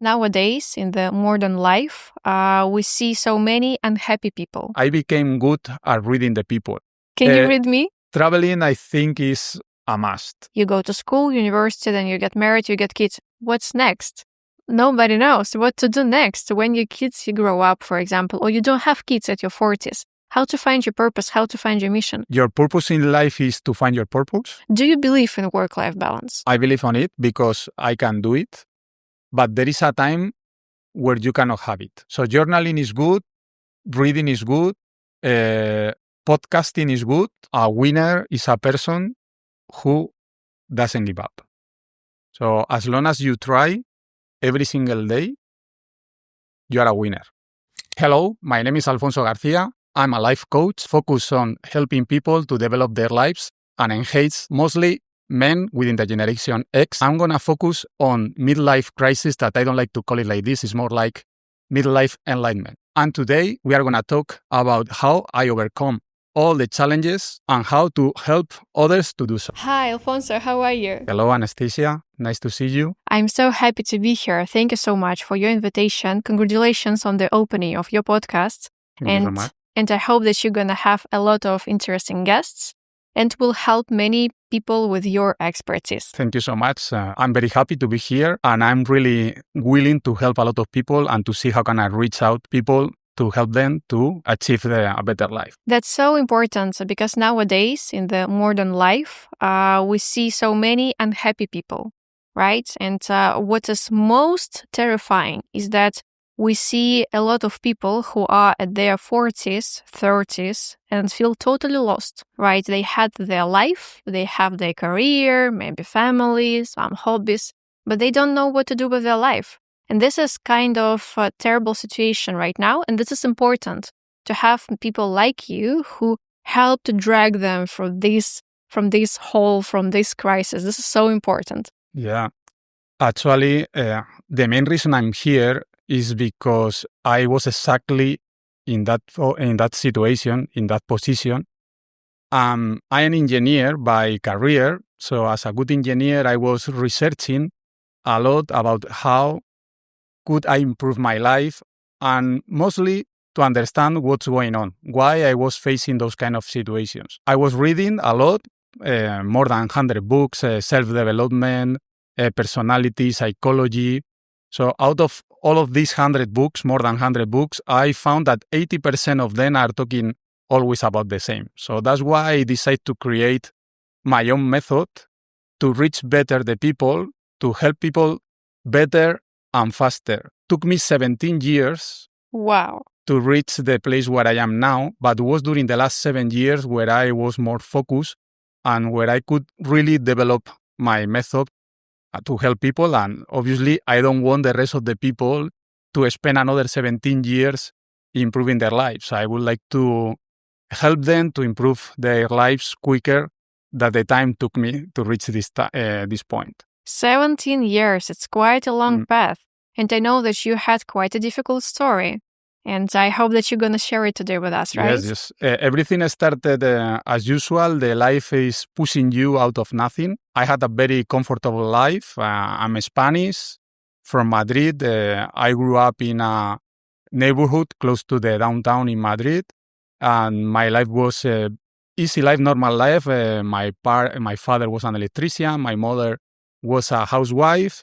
Nowadays, in the modern life, we see so many unhappy people. I became good at reading the people. Can you read me? Traveling, I think, is a must. You go to school, university, then you get married, you get kids. What's next? Nobody knows what to do next. When your kids, you grow up, for example, or you don't have kids at your 40s. How to find your purpose, how to find your mission. Your purpose in life is to find your purpose. Do you believe in work-life balance? I believe on it because I can do it. But there is a time where you cannot have it. So journaling is good, reading is good, podcasting is good. A winner is a person who doesn't give up. So as long as you try every single day, you are a winner. Hello, my name is Alfonso Garcia. I'm a life coach focused on helping people to develop their lives and engage mostly men within the Generation X. I'm going to focus on midlife crisis that I don't like to call it like this. It's more like midlife enlightenment. And today we are going to talk about how I overcome all the challenges and how to help others to do so. Hi, Alfonso. How are you? Hello, Anastasia. Nice to see you. I'm so happy to be here. Thank you so much for your invitation. Congratulations on the opening of your podcast. Thank you so much. And I hope that you're going to have a lot of interesting guests and will help many people with your expertise. Thank you so much. I'm very happy to be here and I'm really willing to help a lot of people and to see how can I reach out people to help them to achieve a better life. That's so important because nowadays in the modern life, we see so many unhappy people, right? And what is most terrifying is that we see a lot of people who are at their 40s, 30s, and feel totally lost, right? They had their life, they have their career, maybe families, some hobbies, but they don't know what to do with their life. And this is kind of a terrible situation right now. And this is important to have people like you who help to drag them from this hole, from this crisis. This is so important. Yeah. Actually, the main reason I'm here is because I was exactly in that situation, in that position. I'm an engineer by career. So as a good engineer, I was researching a lot about how could I improve my life and mostly to understand what's going on, why I was facing those kind of situations. I was reading a lot, more than 100 books, self-development, personality, psychology. So out of all of these 100 books, more than 100 books, I found that 80% of them are talking always about the same. So that's why I decided to create my own method to reach better the people, to help people better and faster. Took me 17 years to reach the place where I am now, but it was during the last 7 years where I was more focused and where I could really develop my method to help people. And obviously, I don't want the rest of the people to spend another 17 years improving their lives. I would like to help them to improve their lives quicker than the time took me to reach this point. 17 years, it's quite a long path. And I know that you had quite a difficult story. And I hope that you're going to share it today with us, right? Yes. Everything started as usual. The life is pushing you out of nothing. I had a very comfortable life. I'm Spanish from Madrid. I grew up in a neighborhood close to the downtown in Madrid. And my life was easy life, normal life. My father was an electrician. My mother was a housewife.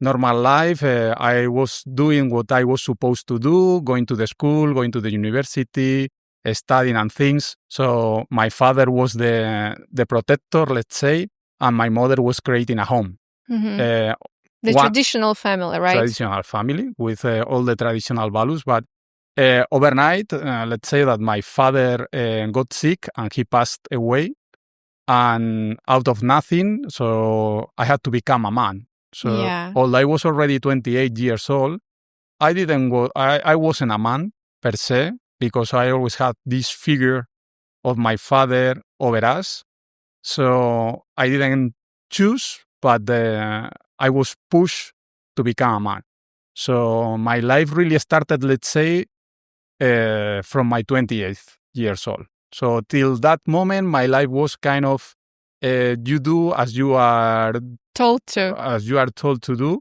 Normal life. I was doing what I was supposed to do, going to the school, going to the university, studying and things. So my father was the protector, let's say, and my mother was creating a home. The traditional family, right? Traditional family with all the traditional values. But overnight, let's say that my father got sick and he passed away. And out of nothing, so I had to become a man. So although I was already 28 years old, I wasn't a man per se, because I always had this figure of my father over us. So I didn't choose, but I was pushed to become a man. So my life really started, let's say, from my 28th years old. So till that moment, my life was kind of, you do as you are told to. As you are told to do.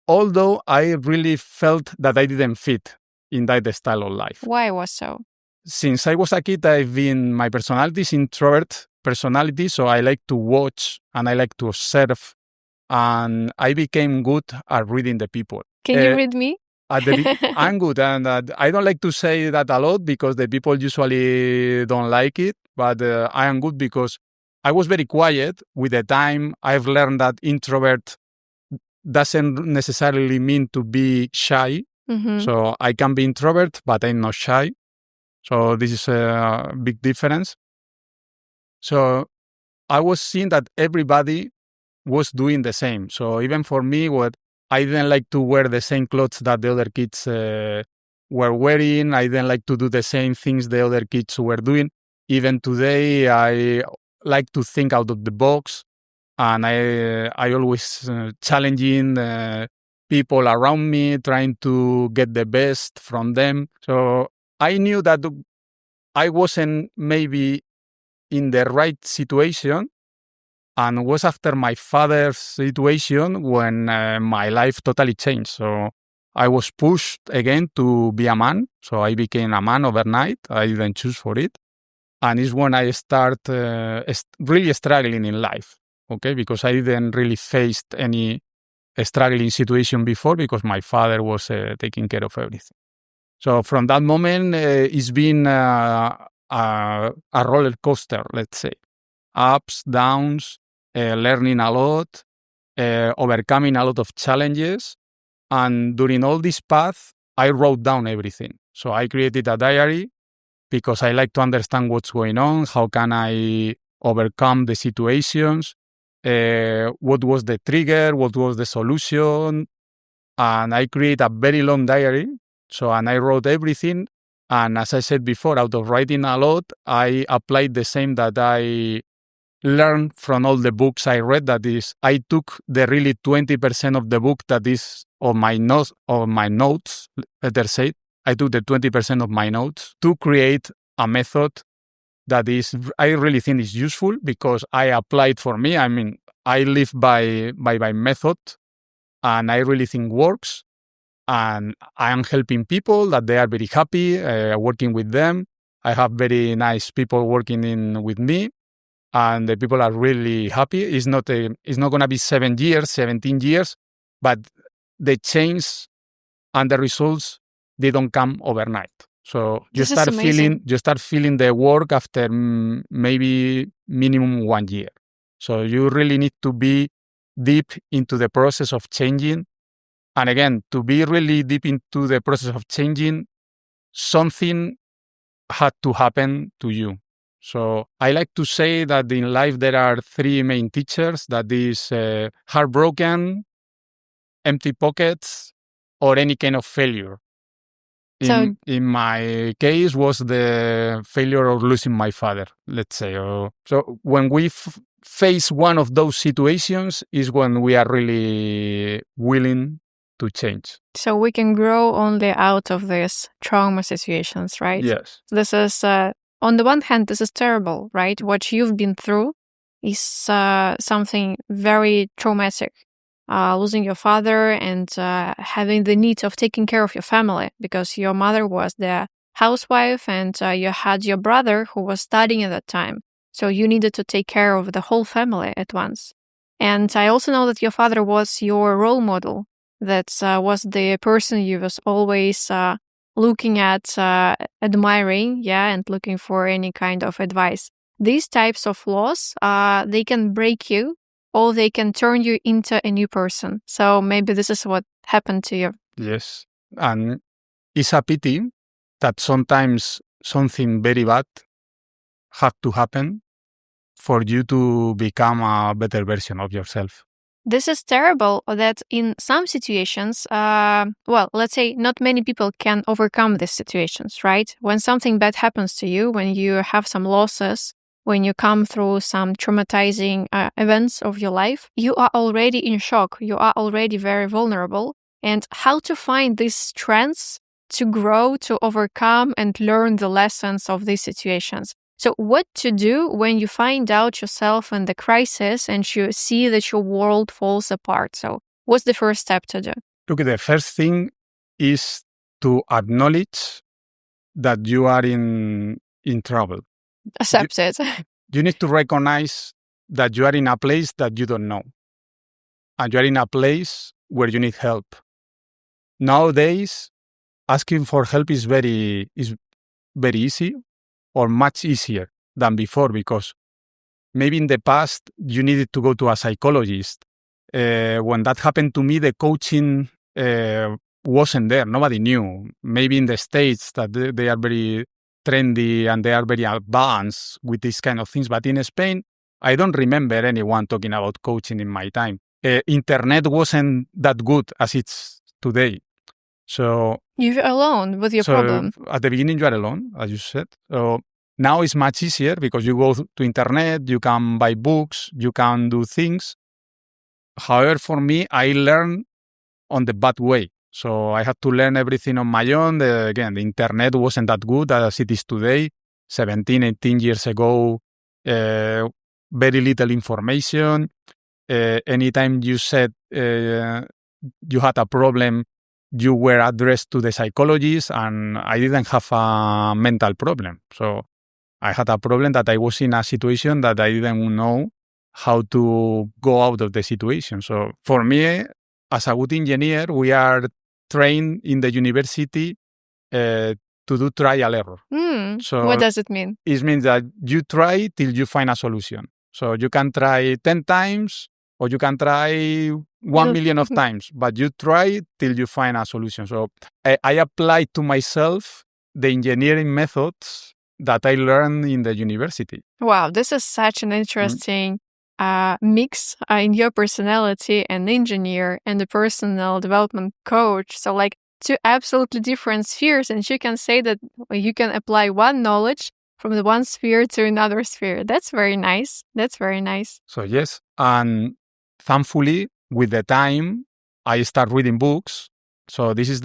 although I really felt that I didn't fit in that style of life. Why was so? Since I was a kid, my personality is introvert personality, so I like to watch and I like to observe, and I became good at reading the people. Can you read me? I'm good, and I don't like to say that a lot because the people usually don't like it, but I am good because I was very quiet. With the time, I've learned that introvert doesn't necessarily mean to be shy. Mm-hmm. So I can be introvert, but I'm not shy. So this is a big difference. So I was seeing that everybody was doing the same. So even for me, I didn't like to wear the same clothes that the other kids were wearing. I didn't like to do the same things the other kids were doing. Even today, I like to think out of the box, and I always challenging people around me, trying to get the best from them. So I knew that I wasn't maybe in the right situation, and was after my father's situation when my life totally changed. So I was pushed again to be a man. So I became a man overnight. I didn't choose for it. And it's when I start really struggling in life, okay? Because I didn't really face any struggling situation before because my father was taking care of everything. So from that moment, it's been a roller coaster, let's say. Ups, downs, learning a lot, overcoming a lot of challenges. And during all this path, I wrote down everything. So I created a diary because I like to understand what's going on. How can I overcome the situations? What was the trigger? What was the solution? And I create a very long diary. And I wrote everything. And as I said before, out of writing a lot, I applied the same that I learned from all the books I read. That is, I took the really 20% of the book that is on my notes, better say. I took the 20% of my notes to create a method that is, I really think is useful because I applied for me. I mean, I live by method, and I really think works. And I am helping people that they are very happy working with them. I have very nice people working with me, and the people are really happy. It's not going to be 7 years, 17 years, but the change and the results, they don't come overnight. So you start feeling the work after maybe minimum 1 year. So you really need to be deep into the process of changing. And again, to be really deep into the process of changing, something had to happen to you. So I like to say that in life there are 3 main teachers, that is heartbroken, empty pockets, or any kind of failure. In my case was the failure of losing my father, let's say. So when we face one of those situations is when we are really willing to change. So we can grow only out of these trauma situations, right? Yes. This is, on the one hand, this is terrible, right? What you've been through is something very traumatic. Losing your father and having the need of taking care of your family because your mother was the housewife and you had your brother who was studying at that time. So you needed to take care of the whole family at once. And I also know that your father was your role model. That was the person you was always looking at, admiring, and looking for any kind of advice. These types of loss, they can break you, or they can turn you into a new person. So maybe this is what happened to you. Yes. And it's a pity that sometimes something very bad had to happen for you to become a better version of yourself. This is terrible that in some situations, let's say not many people can overcome these situations, right? When something bad happens to you, when you have some losses, when you come through some traumatizing events of your life, you are already in shock. You are already very vulnerable. And how to find these strengths to grow, to overcome, and learn the lessons of these situations. So what to do when you find out yourself in the crisis and you see that your world falls apart? So what's the first step to do? Look, the first thing is to acknowledge that you are in trouble. Accept it. You need to recognize that you are in a place that you don't know. And you are in a place where you need help. Nowadays, asking for help is very easy or much easier than before, because maybe in the past you needed to go to a psychologist. When that happened to me, the coaching wasn't there. Nobody knew. Maybe in the States that they are very trendy and they are very advanced with these kind of things. But in Spain, I don't remember anyone talking about coaching in my time. Internet wasn't that good as it's today. So you're alone with your problem. At the beginning, you are alone, as you said. So now it's much easier because you go to internet, you can buy books, you can do things. However, for me, I learned on the bad way. So I had to learn everything on my own. Again, the internet wasn't that good as it is today. 17, 18 years ago, very little information. Anytime you said you had a problem, you were addressed to the psychologist, and I didn't have a mental problem. So I had a problem that I was in a situation that I didn't know how to go out of the situation. So for me, as a good engineer, we are trained in the university to do trial error. So what does it mean? It means that you try till you find a solution. So you can try 10 times or you can try 1 million of times, but you try till you find a solution. So I applied to myself the engineering methods that I learned in the university. Wow, this is such an interesting mix in your personality, an engineer and a personal development coach. So like two absolutely different spheres, and you can say that you can apply one knowledge from the one sphere to another sphere. That's very nice. So yes, and thankfully, with the time, I start reading books. So this is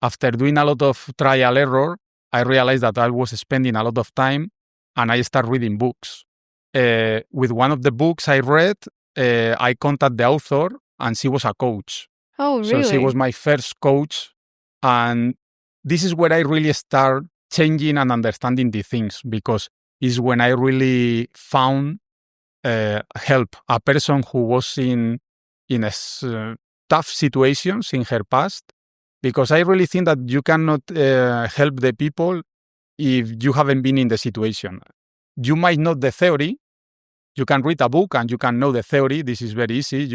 after doing a lot of trial error, I realized that I was spending a lot of time, and I start reading books. With one of the books I read, I contacted the author, and she was a coach. Oh, really? So she was my first coach, and this is where I really start changing and understanding the things, because it's when I really found help, a person who was in tough situations in her past, because I really think that you cannot help the people if you haven't been in the situation. You might know the theory. You can read a book and you can know the theory. This is very easy.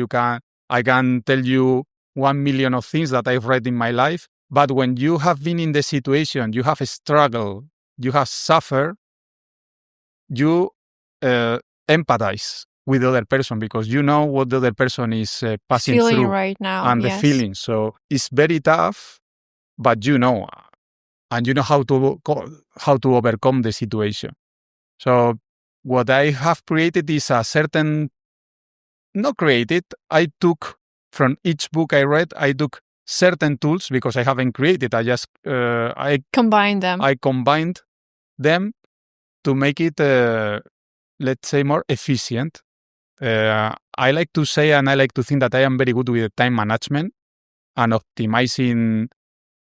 I can tell you 1 million of things that I've read in my life. But when you have been in the situation, you have struggled, you have suffered, you empathize with the other person, because you know what the other person is passing through right now, and the feelings. So it's very tough, but you know, and you know how to overcome the situation. So what I have created is I took from each book I read, I took certain tools, because I haven't created. I just I combined them. I combined them to make it, let's say, more efficient. I like to say, and I like to think that I am very good with time management and optimizing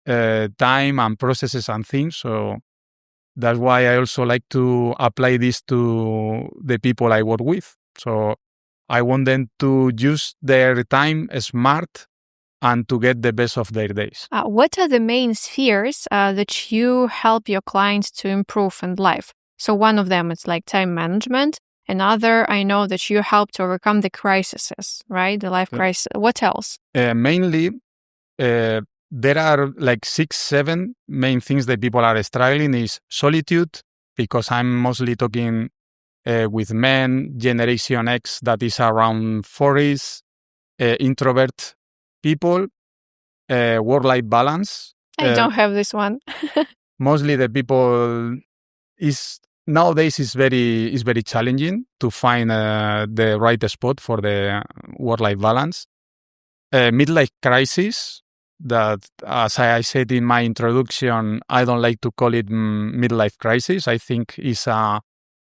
time and processes and things. So that's why I also like to apply this to the people I work with. So I want them to use their time smart and to get the best of their days. What are the main spheres that you help your clients to improve in life? So one of them is like time management. Another, I know that you help to overcome the crises, right? The life crisis. What else? Mainly, there are like 6, 7 main things that people are struggling. Is solitude, because I'm mostly talking with men, Generation X, that is around 40s, introvert people, work-life balance. I don't have this one. Mostly the people nowadays is very challenging to find the right spot for the work-life balance. Midlife crisis, that, as I said in my introduction, I don't like to call it midlife crisis. I think it's a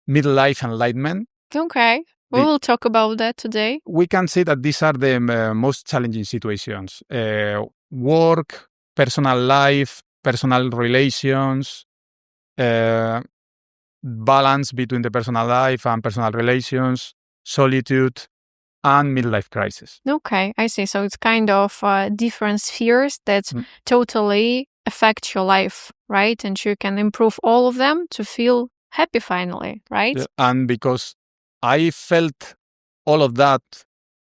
midlife enlightenment. Okay. We will talk about that today. We can say that these are the most challenging situations. Work, personal life, personal relations, balance between the personal life and personal relations, solitude, and midlife crisis. Okay, I see. So it's kind of different spheres that totally affect your life, right? And you can improve all of them to feel happy finally, right? Yeah. And because I felt all of that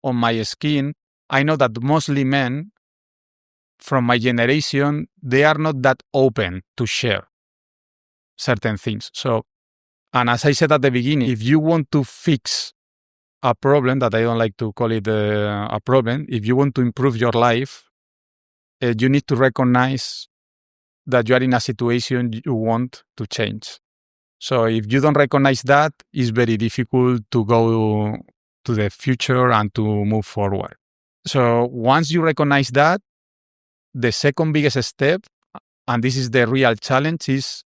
on my skin, I know that mostly men from my generation, they are not that open to share certain things. So, and as I said at the beginning, if you want to fix a problem, that I don't like to call it a problem, if you want to improve your life, you need to recognize that you are in a situation you want to change. So if you don't recognize that, it's very difficult to go to the future and to move forward. So once you recognize that, the second biggest step, and this is the real challenge, is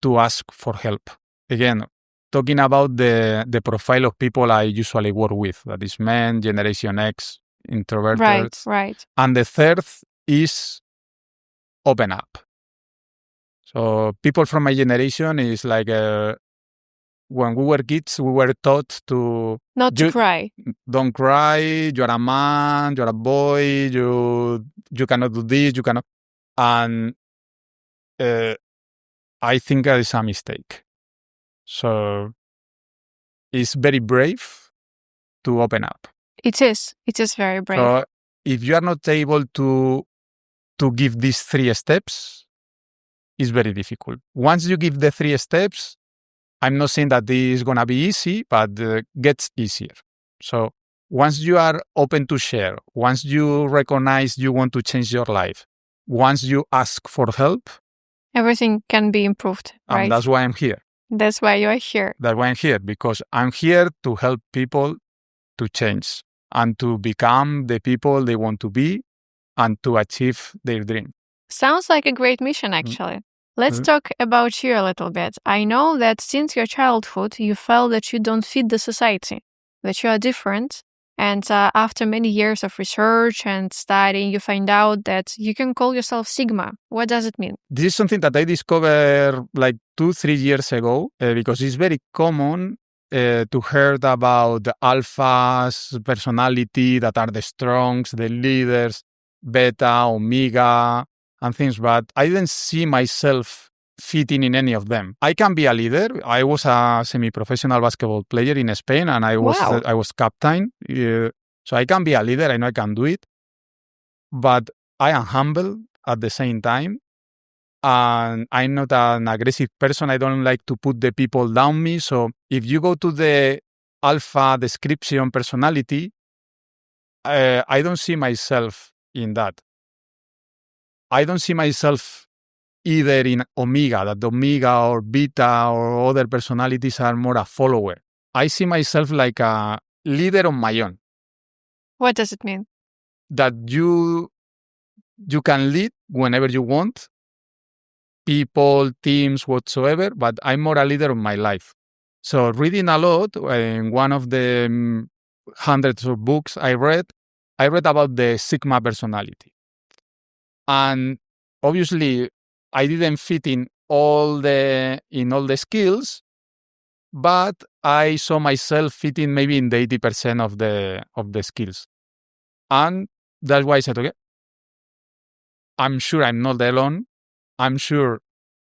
to ask for help. Again, talking about the profile of people I usually work with, that is men, Generation X, introverted. Right. And the third is open up. So people from my generation is like when we were kids, we were taught to not to cry. Don't cry. You're a man. You're a boy. You cannot do this. You cannot. And I think that is a mistake. So it's very brave to open up. It is. It is very brave. So if you are not able to give these 3 steps, it's very difficult. Once you give the 3 steps, I'm not saying that this is going to be easy, but gets easier. So once you are open to share, once you recognize you want to change your life, once you ask for help, everything can be improved, right? And that's why I'm here. That's why you are here. That's why I'm here, because I'm here to help people to change and to become the people they want to be and to achieve their dream. Sounds like a great mission, actually. Let's talk about you a little bit. I know that since your childhood, you felt that you don't fit the society, that you are different. And after many years of research and studying, you find out that you can call yourself Sigma. What does it mean? This is something that I discovered like 2-3 years ago, because it's very common to hear about the alphas personality that are the strongs, the leaders, beta, omega, and things, but I didn't see myself fitting in any of them. I can be a leader. I was a semi-professional basketball player in Spain, and I was captain. So I can be a leader. I know I can do it. But I am humble at the same time. And I'm not an aggressive person. I don't like to put the people down me. So if you go to the alpha description personality, I don't see myself in that. I don't see myself either in omega, that omega or beta or other personalities are more a follower. I see myself like a leader on my own. What does it mean? That you can lead whenever you want, people, teams, whatsoever, but I'm more a leader of my life. So reading a lot, in one of the hundreds of books I read about the Sigma personality. And obviously, I didn't fit in all the skills, but I saw myself fitting maybe in the 80% of the skills. And that's why I said, okay, I'm sure I'm not alone. I'm sure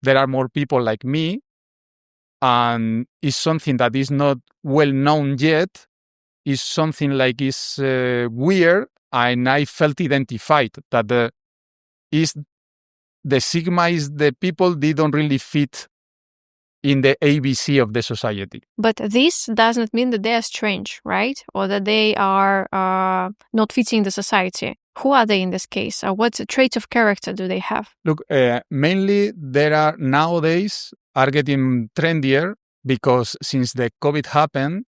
there are more people like me. And it's something that is not well known yet. It's something like it's weird. And I felt identified that the Sigma is the people they don't really fit in the ABC of the society. But this doesn't mean that they are strange, right? Or that they are not fitting the society. Who are they in this case? Or what traits of character do they have? Look, mainly there are nowadays are getting trendier because since the COVID happened,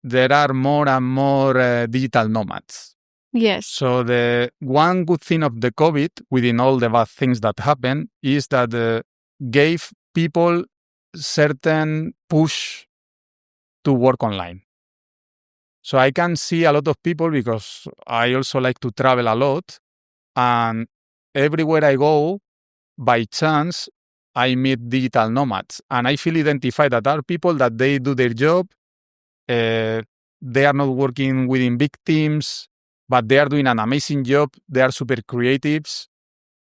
there are more and more digital nomads. Yes. So the one good thing of the COVID, within all the bad things that happened, is that gave people certain push to work online. So I can see a lot of people because I also like to travel a lot. And everywhere I go, by chance, I meet digital nomads. And I feel identified that are people that they do their job. They are not working within big teams, but they are doing an amazing job. They are super creatives.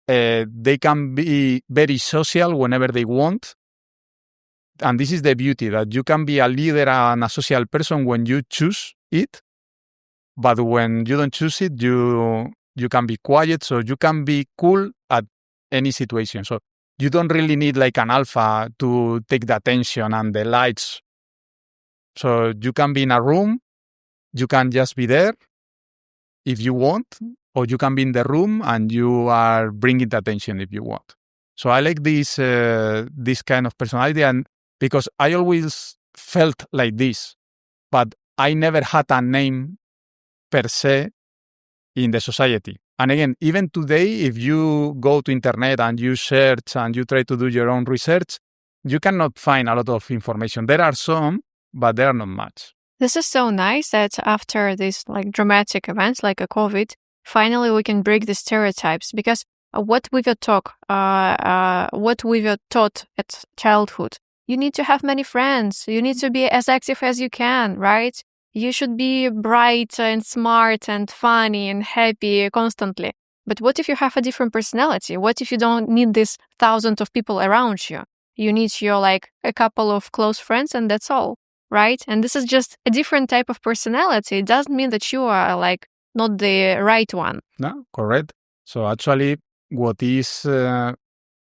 They can be very social whenever they want. And this is the beauty, that you can be a leader and a social person when you choose it. But when you don't choose it, you can be quiet. So you can be cool at any situation. So you don't really need like an alpha to take the attention and the lights. So you can be in a room. You can just be there if you want, or you can be in the room and you are bringing the attention if you want. So I like this kind of personality, and because I always felt like this, but I never had a name per se in the society. And again, even today, if you go to internet and you search and you try to do your own research, you cannot find a lot of information. There are some, but there are not much. This is so nice that after these like dramatic events like a COVID, finally we can break the stereotypes, because what we were taught at childhood, you need to have many friends, you need to be as active as you can, right? You should be bright and smart and funny and happy constantly. But what if you have a different personality? What if you don't need this thousands of people around you? You need your like a couple of close friends and that's all, right? And this is just a different type of personality. It doesn't mean that you are like not the right one. No, correct. So actually, what is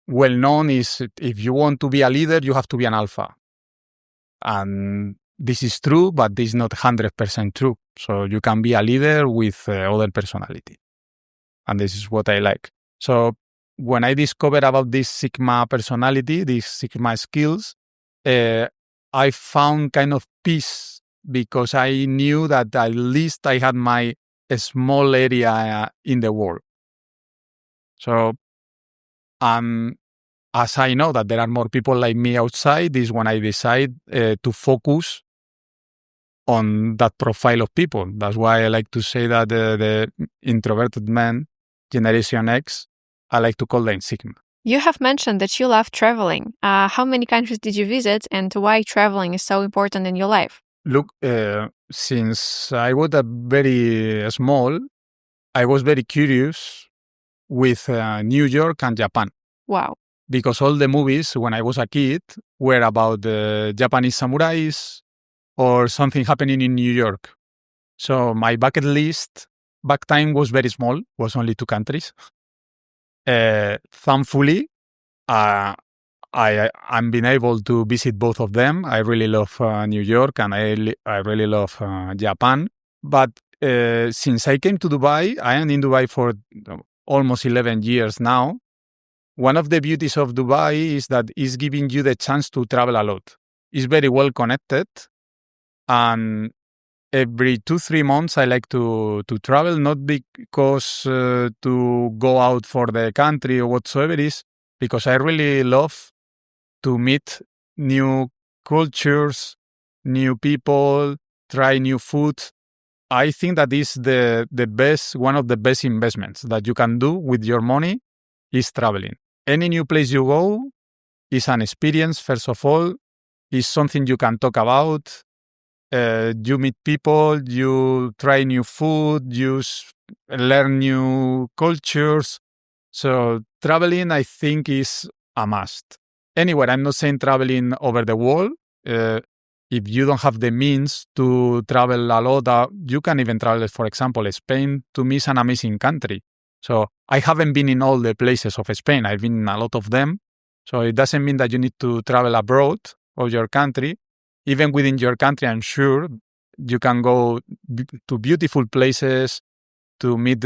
well known is if you want to be a leader, you have to be an alpha. And this is true, but this is not 100% true. So you can be a leader with other personality. And this is what I like. So when I discovered about this Sigma personality, these Sigma skills, I found kind of peace, because I knew that at least I had my small area in the world. So as I know that there are more people like me outside, is when I decide to focus on that profile of people. That's why I like to say that the introverted men, Generation X, I like to call them Sigma. You have mentioned that you love traveling. How many countries did you visit, and why traveling is so important in your life? Look, since I was very small, I was very curious with New York and Japan. Wow. Because all the movies when I was a kid were about Japanese samurais or something happening in New York. So my bucket list back time was very small, was only 2 countries. Thankfully, I'm been able to visit both of them. I really love New York, and I really love Japan. But since I came to Dubai, I am in Dubai for almost 11 years now. One of the beauties of Dubai is that it's giving you the chance to travel a lot. It's very well connected, and every 2-3 months I like to travel, not because to go out for the country or whatsoever it is, because I really love to meet new cultures, new people, try new food. I think that is the best, one of the best investments that you can do with your money is traveling. Any new place you go is an experience, first of all, is something you can talk about. You meet people, you try new food, you learn new cultures. So traveling, I think, is a must. Anywhere, I'm not saying traveling over the world. If you don't have the means to travel a lot, you can even travel, for example, Spain, to me, is an amazing country. So I haven't been in all the places of Spain. I've been in a lot of them. So it doesn't mean that you need to travel abroad of your country. Even within your country, I'm sure you can go to beautiful places, to meet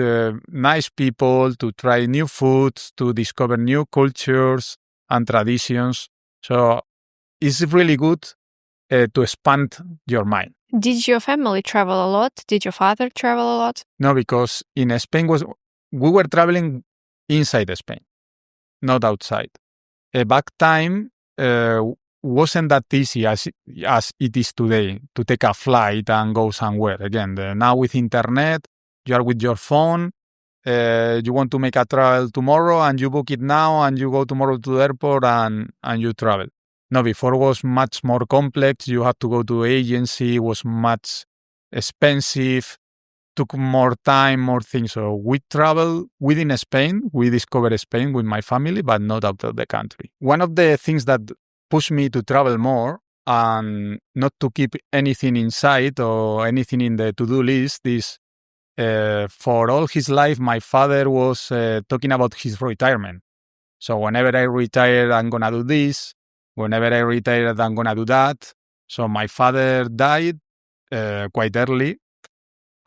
nice people, to try new foods, to discover new cultures and traditions. So it's really good to expand your mind. Did your family travel a lot? Did your father travel a lot? No, because in Spain we were traveling inside Spain, not outside. Back time, wasn't that easy as it is today to take a flight and go somewhere. Again, now with internet, you are with your phone. You want to make a travel tomorrow and you book it now and you go tomorrow to the airport and you travel. No, before it was much more complex. You had to go to agency, it was much expensive, took more time, more things. So we travel within Spain. We discovered Spain with my family, but not out of the country. One of the things that pushed me to travel more and not to keep anything inside or anything in the to-do list is for all his life, my father was talking about his retirement. So whenever I retire, I'm going to do this. Whenever I retire, I'm going to do that. So my father died quite early,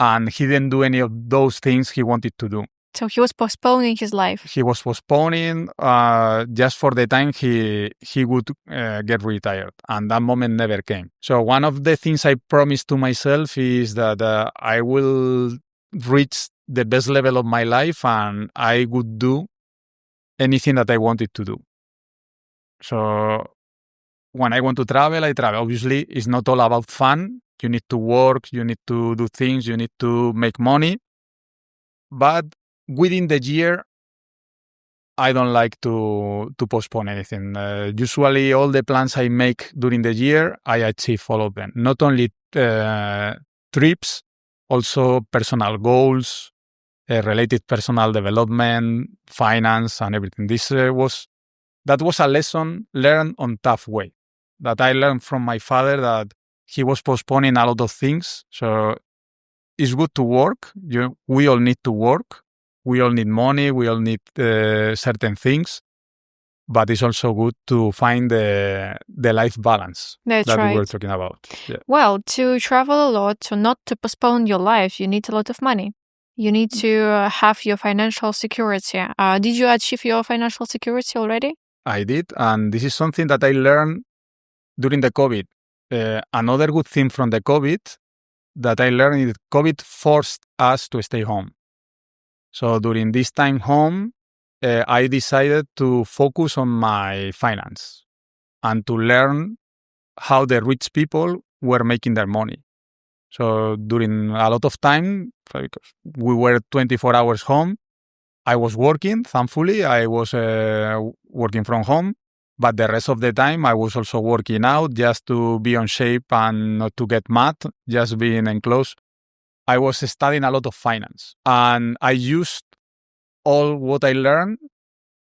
and he didn't do any of those things he wanted to do. So he was postponing his life. He was postponing just for the time he would get retired, and that moment never came. So one of the things I promised to myself is that I will reach the best level of my life and I would do anything that I wanted to do. So when I want to travel, I travel. Obviously, it's not all about fun. You need to work, you need to do things, you need to make money. But within the year, I don't like to postpone anything. Usually, all the plans I make during the year, I achieve all of them. Not only trips, also personal goals, related personal development, finance, and everything. That was a lesson learned on tough way. That I learned from my father that he was postponing a lot of things. So it's good to work. We all need to work. We all need money. We all need certain things. But it's also good to find the life balance that right. We were talking about. Yeah. Well, to travel a lot, to not to postpone your life, you need a lot of money. You need to have your financial security. Did you achieve your financial security already? I did. And this is something that I learned during the COVID. Another good thing from the COVID that I learned is COVID forced us to stay home. So during this time home, I decided to focus on my finance and to learn how the rich people were making their money. So during a lot of time, because we were 24 hours home, I was working, thankfully. I was working from home. But the rest of the time, I was also working out just to be on shape and not to get mad, just being enclosed. I was studying a lot of finance. And I used all what I learned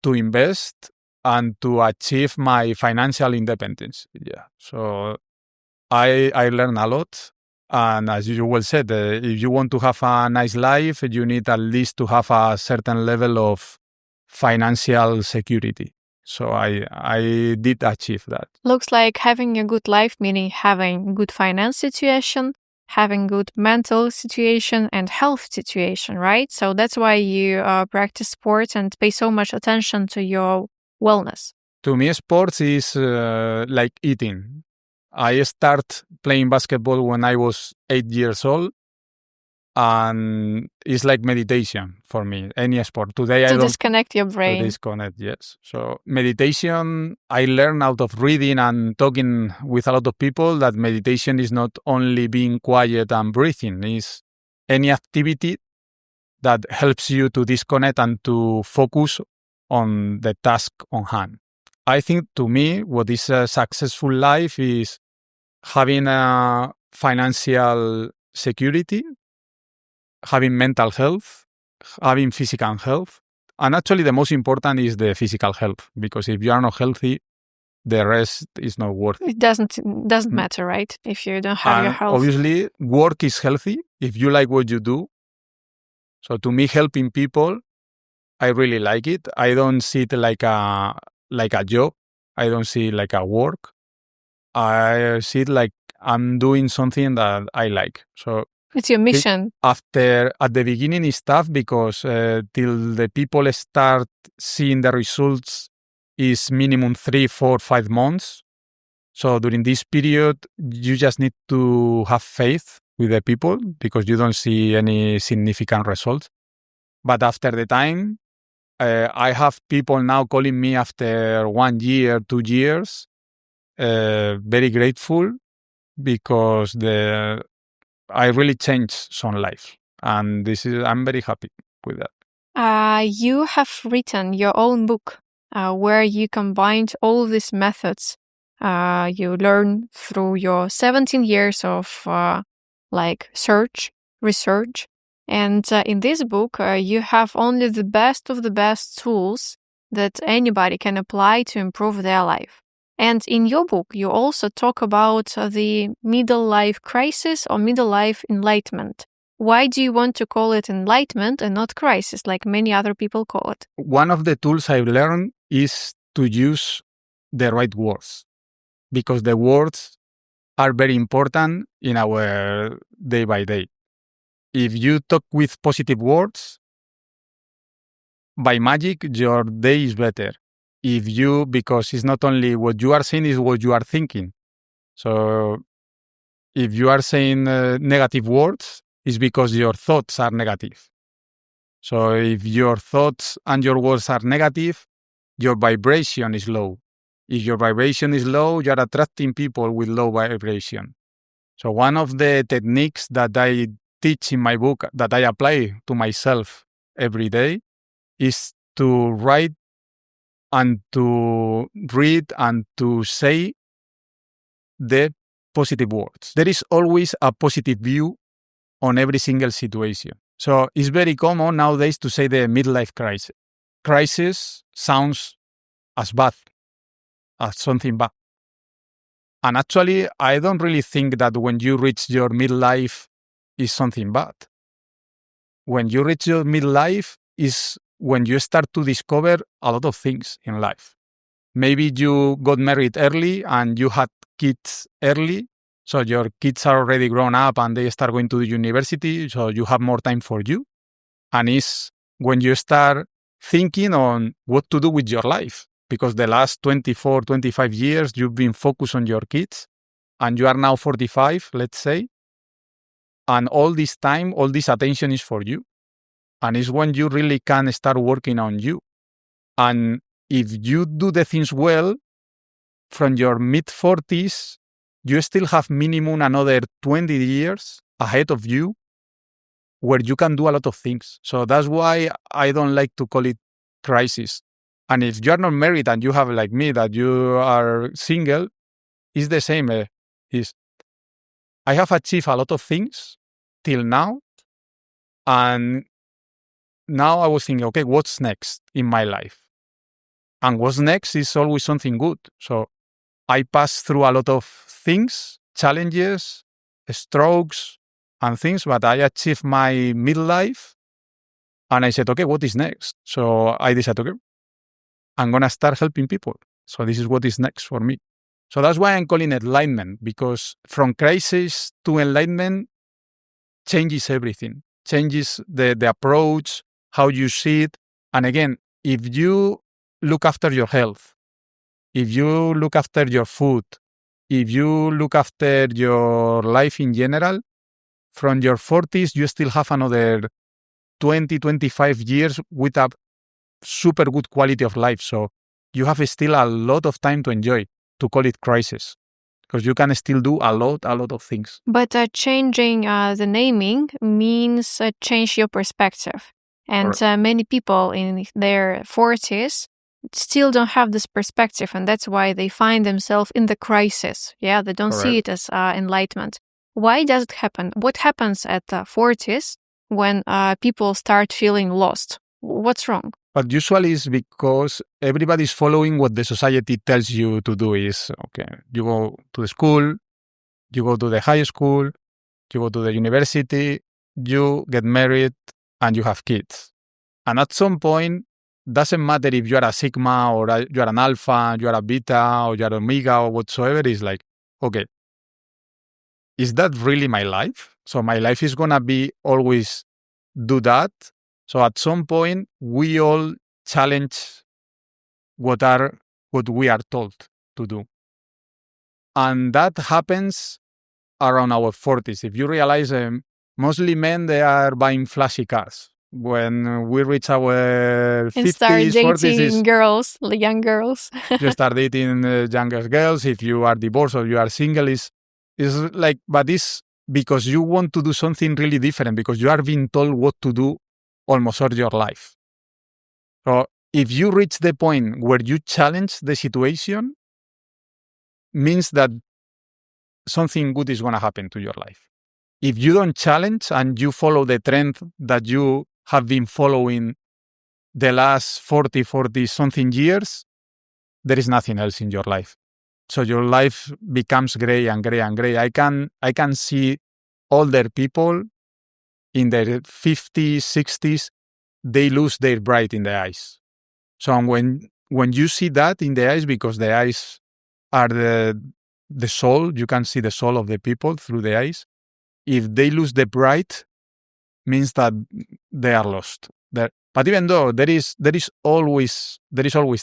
to invest and to achieve my financial independence. Yeah. So I learned a lot. And as you well said, if you want to have a nice life, you need at least to have a certain level of financial security. So I did achieve that. Looks like having a good life, meaning having good finance situation, having good mental situation and health situation, right? So that's why you practice sports and pay so much attention to your wellness. To me, sports is like eating. I started playing basketball when I was 8 years old. And it's like meditation for me, any sport. Today, I don't disconnect your brain. To disconnect, yes. So meditation, I learned out of reading and talking with a lot of people that meditation is not only being quiet and breathing. It's any activity that helps you to disconnect and to focus on the task on hand. I think to me, what is a successful life is having a financial security, having mental health, having physical health. And actually, the most important is the physical health, because if you are not healthy, the rest is not worth it. It doesn't matter, right? If you don't have your health. Obviously, work is healthy if you like what you do. So to me, helping people, I really like it. I don't see it like a job. I don't see it like a work. I see it like I'm doing something that I like. So it's your mission. At the beginning, it's tough because till the people start seeing the results is minimum 3, 4, 5 months. So during this period, you just need to have faith with the people because you don't see any significant results. But after the time, I have people now calling me after 1 year, 2 years, very grateful because I really changed some life, and I'm very happy with that. You have written your own book where you combined all these methods you learn through your 17 years of research. And in this book, you have only the best of the best tools that anybody can apply to improve their life. And in your book, you also talk about the middle life crisis or middle life enlightenment. Why do you want to call it enlightenment and not crisis like many other people call it? One of the tools I've learned is to use the right words, because the words are very important in our day by day. If you talk with positive words, by magic, your day is better. Because it's not only what you are saying, it's what you are thinking. So if you are saying negative words, it's because your thoughts are negative. So if your thoughts and your words are negative, your vibration is low. If your vibration is low, you're attracting people with low vibration. So one of the techniques that I teach in my book that I apply to myself every day is to write and to read and to say the positive words. There is always a positive view on every single situation. So it's very common nowadays to say the midlife crisis. Crisis sounds as bad, as something bad. And actually, I don't really think that when you reach your midlife is something bad. When you reach your midlife is when you start to discover a lot of things in life. Maybe you got married early and you had kids early, so your kids are already grown up and they start going to the university, so you have more time for you. And it's when you start thinking on what to do with your life, because the last 24, 25 years, you've been focused on your kids, and you are now 45, let's say, and all this time, all this attention is for you. And it's when you really can start working on you. And if you do the things well, from your mid-40s, you still have minimum another 20 years ahead of you where you can do a lot of things. So that's why I don't like to call it crisis. And if you're not married and you have, like me, that you are single, it's the same. I have achieved a lot of things till now. And now I was thinking, okay, what's next in my life? And what's next is always something good. So I passed through a lot of things, challenges, strokes, and things, but I achieved my midlife. And I said, okay, what is next? So I decided, okay, I'm going to start helping people. So this is what is next for me. So that's why I'm calling it enlightenment, because from crisis to enlightenment changes everything, changes the approach, how you see it. And again, if you look after your health, if you look after your food, if you look after your life in general, from your 40s, you still have another 20, 25 years with a super good quality of life. So you have still a lot of time to enjoy, to call it crisis, because you can still do a lot of things. But changing the naming means change your perspective. And many people in their 40s still don't have this perspective, and that's why they find themselves in the crisis. Yeah, they don't see it as enlightenment. Why does it happen? What happens at 40s when people start feeling lost? What's wrong? But usually it's because everybody's following what the society tells you to do. Is, okay, you go to the school, you go to the high school, you go to the university, you get married, and you have kids. And at some point, doesn't matter if you are a Sigma or you are an Alpha, you are a Beta or you are Omega or whatsoever, it's like, okay, is that really my life? So my life is going to be always do that. So at some point, we all challenge what we are told to do. And that happens around our 40s. If you realize mostly men, they are buying flashy cars. when we reach our And start 50s, 40s, dating girls, young girls. you start dating younger girls. If you are divorced or you are single, is like, but it's because you want to do something really different because you are being told what to do almost all your life. So if you reach the point where you challenge the situation, means that something good is going to happen to your life. If you don't challenge and you follow the trend that you have been following the last 40 something years, there is nothing else in your life. So your life becomes gray and gray and gray. I can see older people in their 50s, 60s, they lose their bright in the eyes. So when you see that in the eyes, because the eyes are the soul, you can see the soul of the people through the eyes. If they lose the bright, means that they are lost. But even though there is always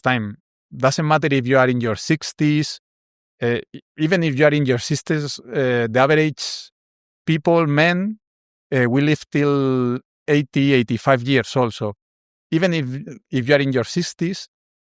time. Doesn't matter if you are in your 60s, even if you are in your 60s, the average people, men, we live till 80, 85 years also. Even if you are in your 60s,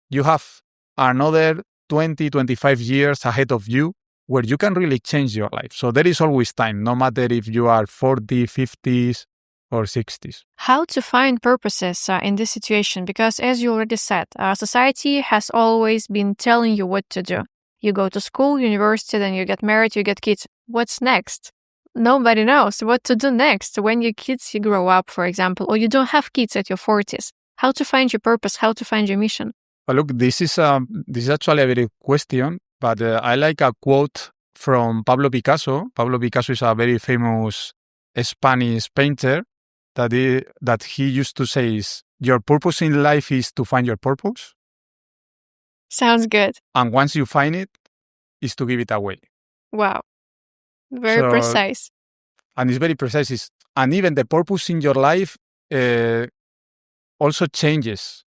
you have another 20, 25 years ahead of you where you can really change your life. So there is always time, no matter if you are 40, 50s, or 60s. How to find purposes in this situation? Because as you already said, society has always been telling you what to do. You go to school, university, then you get married, you get kids. What's next? Nobody knows what to do next. When your kids, you grow up, for example, or you don't have kids at your 40s. How to find your purpose? How to find your mission? Well, look, this is actually a very good question, but I like a quote from Pablo Picasso. Pablo Picasso is a very famous Spanish painter that he used to say is, your purpose in life is to find your purpose. Sounds good. And once you find it, is to give it away. Wow. Very precise. And it's very precise. And even the purpose in your life also changes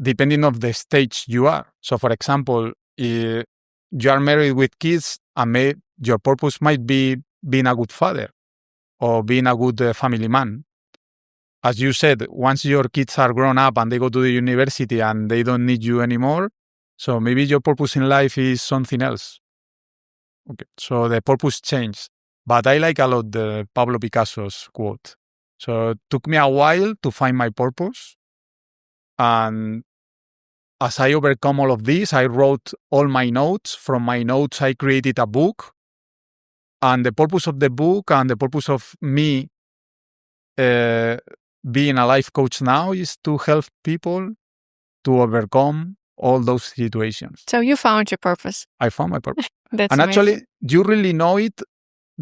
depending on the stage you are. So, for example, if you are married with kids, and your purpose might be being a good father or being a good family man. As you said, once your kids are grown up and they go to the university and they don't need you anymore, so maybe your purpose in life is something else. Okay, so the purpose changed. But I like a lot the Pablo Picasso's quote. So it took me a while to find my purpose. And as I overcome all of this, I wrote all my notes. From my notes, I created a book. And the purpose of the book and the purpose of me being a life coach now is to help people to overcome all those situations. So you found your purpose. I found my purpose. That's and amazing. Actually, you really know it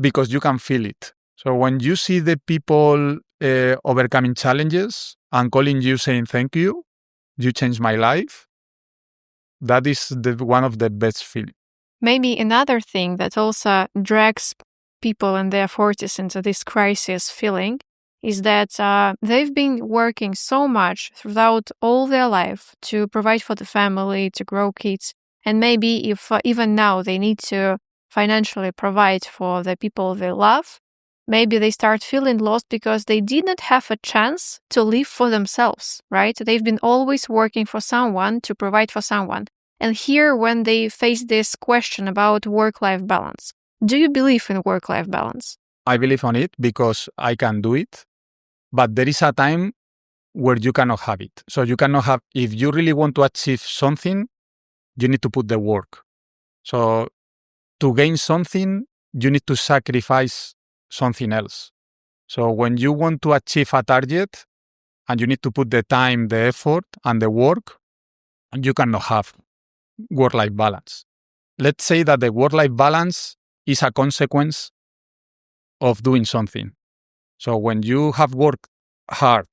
because you can feel it. So when you see the people overcoming challenges and calling you saying, thank you, you changed my life, that is one of the best feelings. Maybe another thing that also drags people in their 40s into this crisis feeling is that they've been working so much throughout all their life to provide for the family, to grow kids. And maybe if even now they need to financially provide for the people they love, maybe they start feeling lost because they did not have a chance to live for themselves, right? They've been always working for someone to provide for someone. And here, when they face this question about work-life balance, do you believe in work-life balance? I believe on it because I can do it. But there is a time where you cannot have it. So you cannot have, if you really want to achieve something, you need to put the work. So to gain something, you need to sacrifice something else. So when you want to achieve a target and you need to put the time, the effort, and the work, you cannot have work-life balance. Let's say that the work-life balance is a consequence of doing something. So when you have worked hard,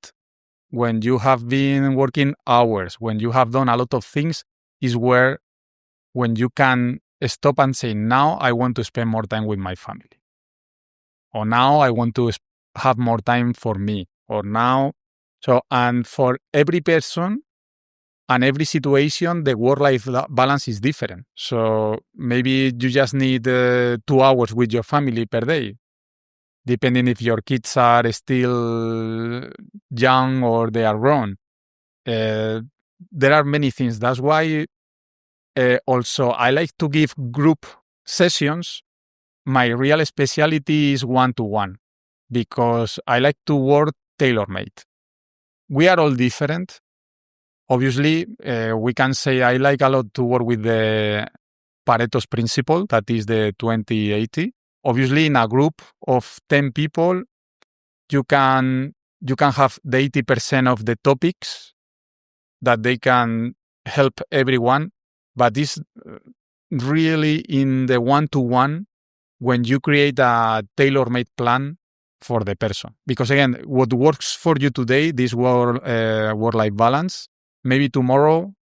when you have been working hours, when you have done a lot of things, is when you can stop and say, now I want to spend more time with my family. Or now I want to have more time for me. Or now. So, and for every person and every situation, the work-life balance is different. So maybe you just need 2 hours with your family per day. depending if your kids are still young or they are grown. There are many things. That's why also I like to give group sessions. My real specialty is one-to-one because I like to work tailor-made. We are all different. Obviously, we can say I like a lot to work with the Pareto's principle, that is the 20-80. Obviously, in a group of 10 people, you can have the 80% of the topics that they can help everyone, but it's really in the one-to-one when you create a tailor-made plan for the person. Because again, what works for you today, this work-life balance, maybe tomorrow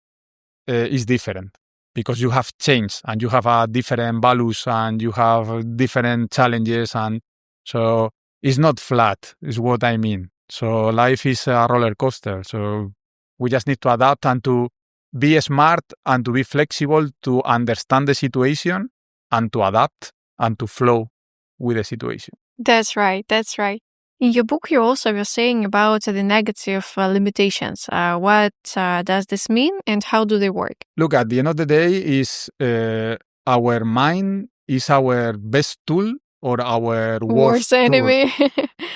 is different because you have changed and you have different values and you have different challenges. And so it's not flat, is what I mean. So life is a roller coaster. So we just need to adapt and to be smart and to be flexible to understand the situation and to adapt and to flow with the situation. That's right. That's right. In your book, you also were saying about the negative limitations. What does this mean and how do they work? Look, at the end of the day, is our mind is our best tool or our worst enemy.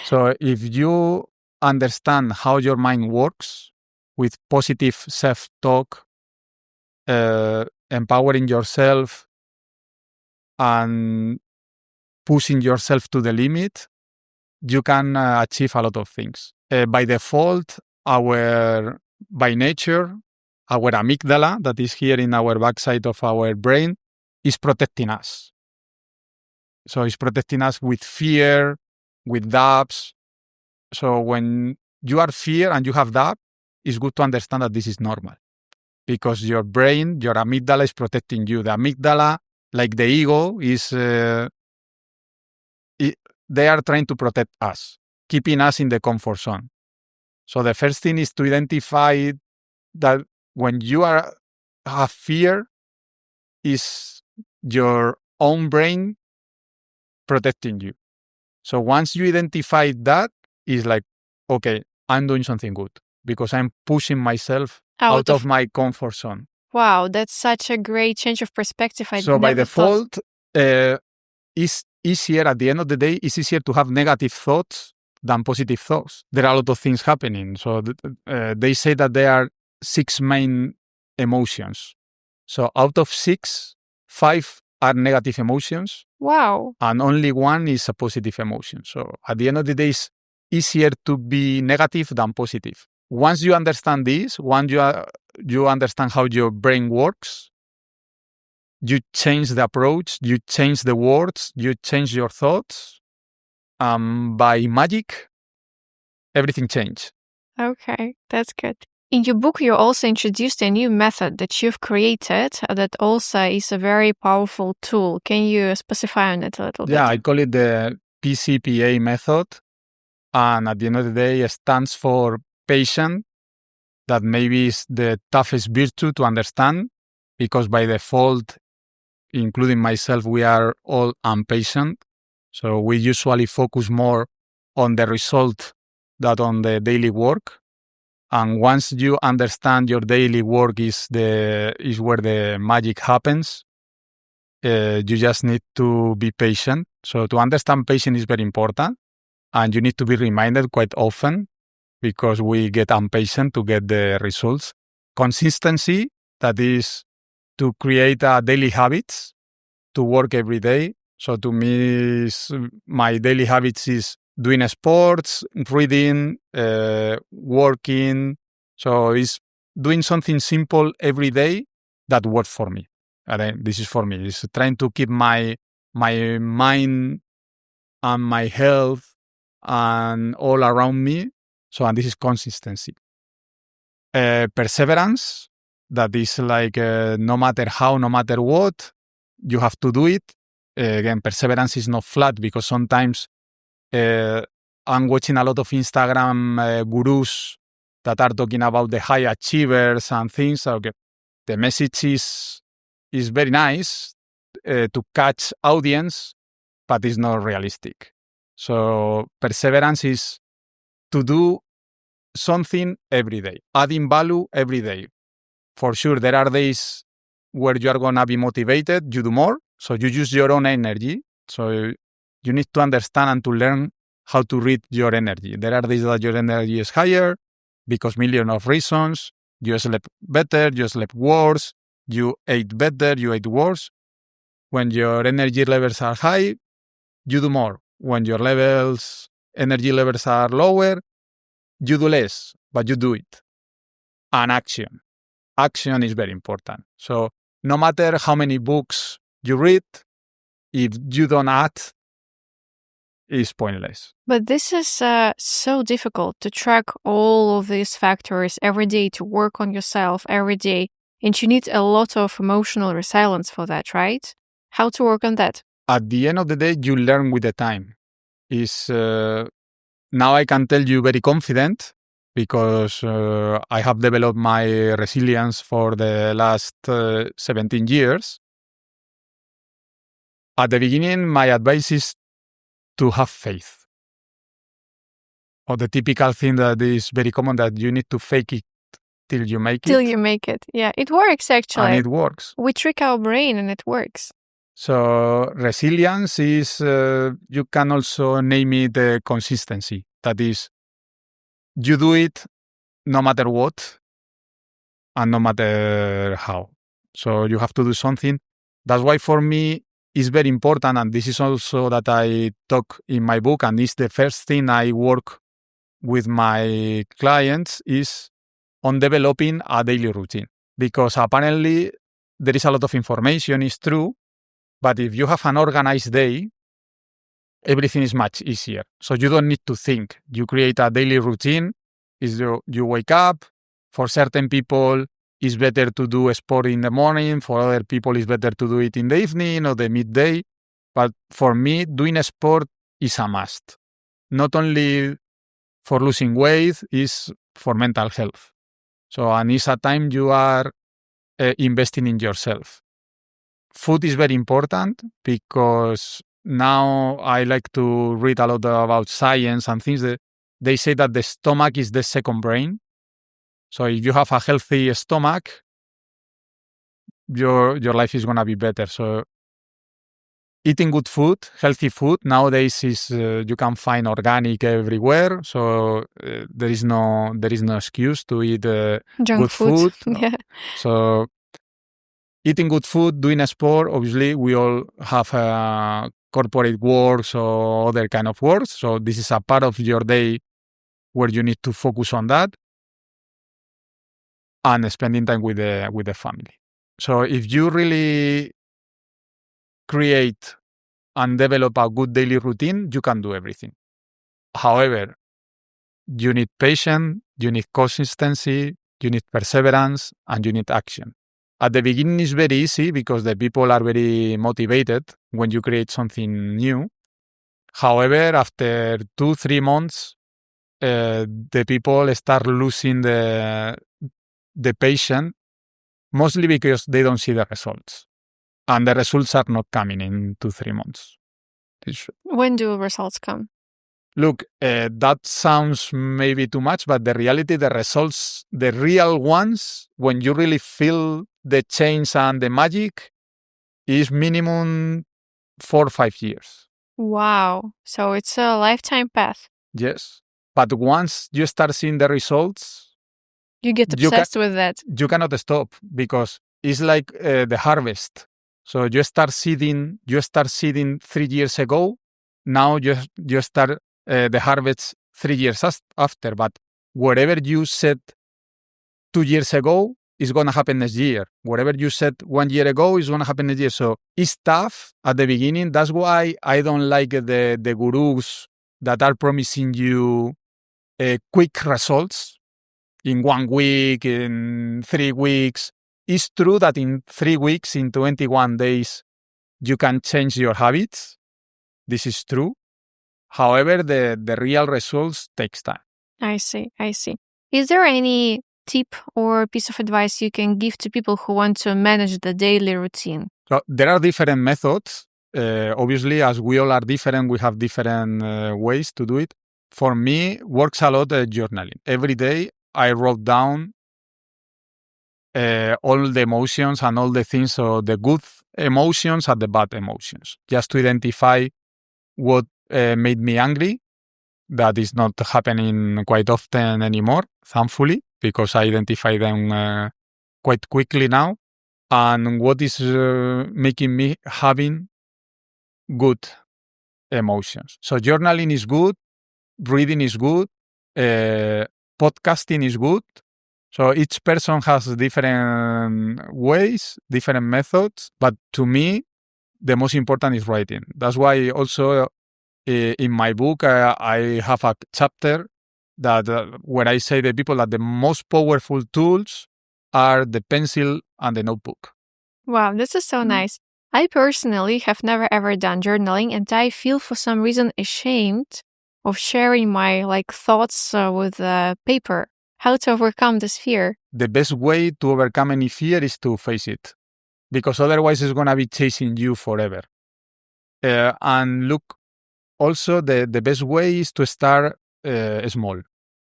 So if you understand how your mind works with positive self-talk, empowering yourself and pushing yourself to the limit, you can achieve a lot of things. By default, by nature, our amygdala, that is here in our backside of our brain, is protecting us. So it's protecting us with fear, with doubts. So when you are fear and you have doubt, it's good to understand that this is normal because your brain, your amygdala is protecting you. The amygdala, like the ego, they are trying to protect us, keeping us in the comfort zone. So the first thing is to identify that when you have fear, is your own brain protecting you. So once you identify that, it's like, okay, I'm doing something good because I'm pushing myself out of my comfort zone. Wow, that's such a great change of perspective. So by default, it's easier at the end of the day, it's easier to have negative thoughts than positive thoughts. There are a lot of things happening. So they say that there are 6 main emotions. So out of 6, 5 are negative emotions. Wow. And only 1 is a positive emotion. So at the end of the day, it's easier to be negative than positive. Once you understand this, once you understand how your brain works, you change the approach, you change the words, you change your thoughts. By magic, everything changes. Okay, that's good. In your book, you also introduced a new method that you've created that also is a very powerful tool. Can you specify on it a little bit? Yeah, I call it the PCPA Method. And at the end of the day, it stands for patient. That maybe is the toughest virtue to understand because by default, including myself, we are all impatient. So we usually focus more on the result than on the daily work. And once you understand your daily work is where the magic happens, you just need to be patient. So to understand patience is very important. And you need to be reminded quite often because we get impatient to get the results. Consistency, that is to create daily habits to work every day. So to me, my daily habits is doing sports, reading, working. So it's doing something simple every day that works for me. And this is for me. It's trying to keep my mind and my health and all around me. So, and this is consistency. Perseverance, that is like no matter how, no matter what, you have to do it. Again, perseverance is not flat because sometimes I'm watching a lot of Instagram gurus that are talking about the high achievers and things. Okay, the message is very nice to catch audience, but it's not realistic. So perseverance is to do something every day, adding value every day. For sure, there are days where you are going to be motivated, you do more. So you use your own energy. So you need to understand and to learn how to read your energy. There are days that your energy is higher because million of reasons. You slept better, you slept worse, you ate better, you ate worse. When your energy levels are high, you do more. When your energy levels are lower, you do less, but you do it. And action. Action is very important. So no matter how many books you read, if you don't act, it's pointless. But this is so difficult to track all of these factors every day, to work on yourself every day. And you need a lot of emotional resilience for that, right? How to work on that? At the end of the day, you learn with the time. Now I can tell you very confident because I have developed my resilience for the last 17 years. At the beginning, my advice is to have faith. Or the typical thing that is very common, that you need to fake it till you make it. Till you make it. Yeah, it works actually. And it works. We trick our brain and it works. So resilience is, you can also name it consistency. That is, you do it no matter what and no matter how. So you have to do something. That's why for me it's very important, and this is also that I talk in my book, and it's the first thing I work with my clients is on developing a daily routine. Because apparently there is a lot of information, it's true, but if you have an organized day, everything is much easier. So you don't need to think. You create a daily routine. You wake up. For certain people, it's better to do a sport in the morning. For other people, it's better to do it in the evening or the midday. But for me, doing a sport is a must. Not only for losing weight, it's for mental health. So, and it's a time you are investing in yourself. Food is very important because now I like to read a lot about science and things that they say that the stomach is the second brain. So if you have a healthy stomach, your life is going to be better. So eating good food, healthy food, nowadays is you can find organic everywhere. So there is no excuse to eat Junk good food. Yeah. So eating good food, doing a sport, obviously we all have corporate works or other kind of works. So this is a part of your day where you need to focus on that and spending time with the family. So if you really create and develop a good daily routine, you can do everything. However, you need patience, you need consistency, you need perseverance, and you need action. At the beginning, it's very easy because the people are very motivated when you create something new. However, after 2-3 months, the people start losing the patience, mostly because they don't see the results. And the results are not coming in 2-3 months. When do results come? Look, that sounds maybe too much, but the reality, the results, the real ones, when you really feel the change and the magic, is minimum 4 or 5 years. Wow. So it's a lifetime path. Yes. But once you start seeing the results, you get obsessed with that. You cannot stop because it's like the harvest. So you start seeding 3 years ago. Now you start the harvest 3 years after. But whatever you said 2 years ago is going to happen next year. Whatever you said 1 year ago is going to happen next year. So it's tough at the beginning. That's why I don't like the gurus that are promising you quick results in 1 week, in 3 weeks. It's true that in 3 weeks, in 21 days, you can change your habits. This is true. However, the real results takes time. I see. Is there any tip or piece of advice you can give to people who want to manage the daily routine? So there are different methods. obviously, as we all are different, we have different ways to do it. For me, works a lot journaling. Every day, I wrote down all the emotions and all the things, so the good emotions and the bad emotions, just to identify what made me angry. That is not happening quite often anymore, thankfully, because I identify them quite quickly now. And what is making me having good emotions. So journaling is good, reading is good, podcasting is good. So each person has different ways, different methods. But to me, the most important is writing. That's why also in my book, I have a chapter that where I say to people that the most powerful tools are the pencil and the notebook. Wow, this is so nice. I personally have never ever done journaling, and I feel for some reason ashamed of sharing my thoughts with paper. How to overcome this fear? The best way to overcome any fear is to face it, because otherwise it's going to be chasing you forever. And look, also the best way is to start small.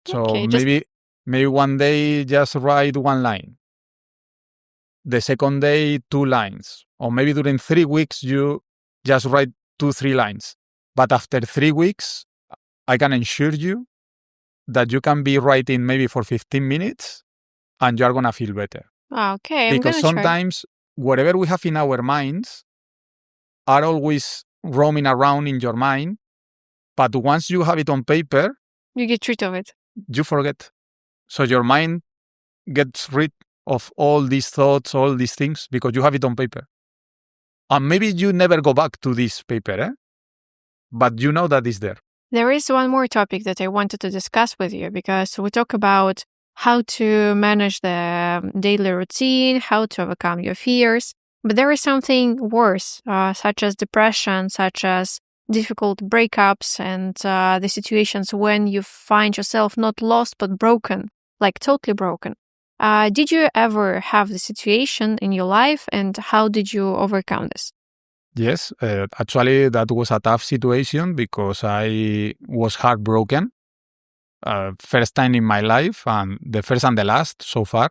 So Okay, maybe one day just write one line. The second day, 2 lines. Or maybe during 3 weeks, you just write 2-3 lines. But after 3 weeks, I can assure you that you can be writing maybe for 15 minutes and you are going to feel better. Okay, I'm Because gonna try. sometimes whatever we have in our minds are always roaming around in your mind. But once you have it on paper, You get rid of it. you forget. So your mind gets rid of all these thoughts, all these things, because you have it on paper. And maybe you never go back to this paper, but you know that it's there. There is one more topic that I wanted to discuss with you, because we talk about how to manage the daily routine, how to overcome your fears. But there is something worse, such as depression, such as difficult breakups, and the situations when you find yourself not lost but broken, like totally broken. Did you ever have the situation in your life, and how did you overcome this? Yes, actually, that was a tough situation because I was heartbroken. First time in my life, and the first and the last so far.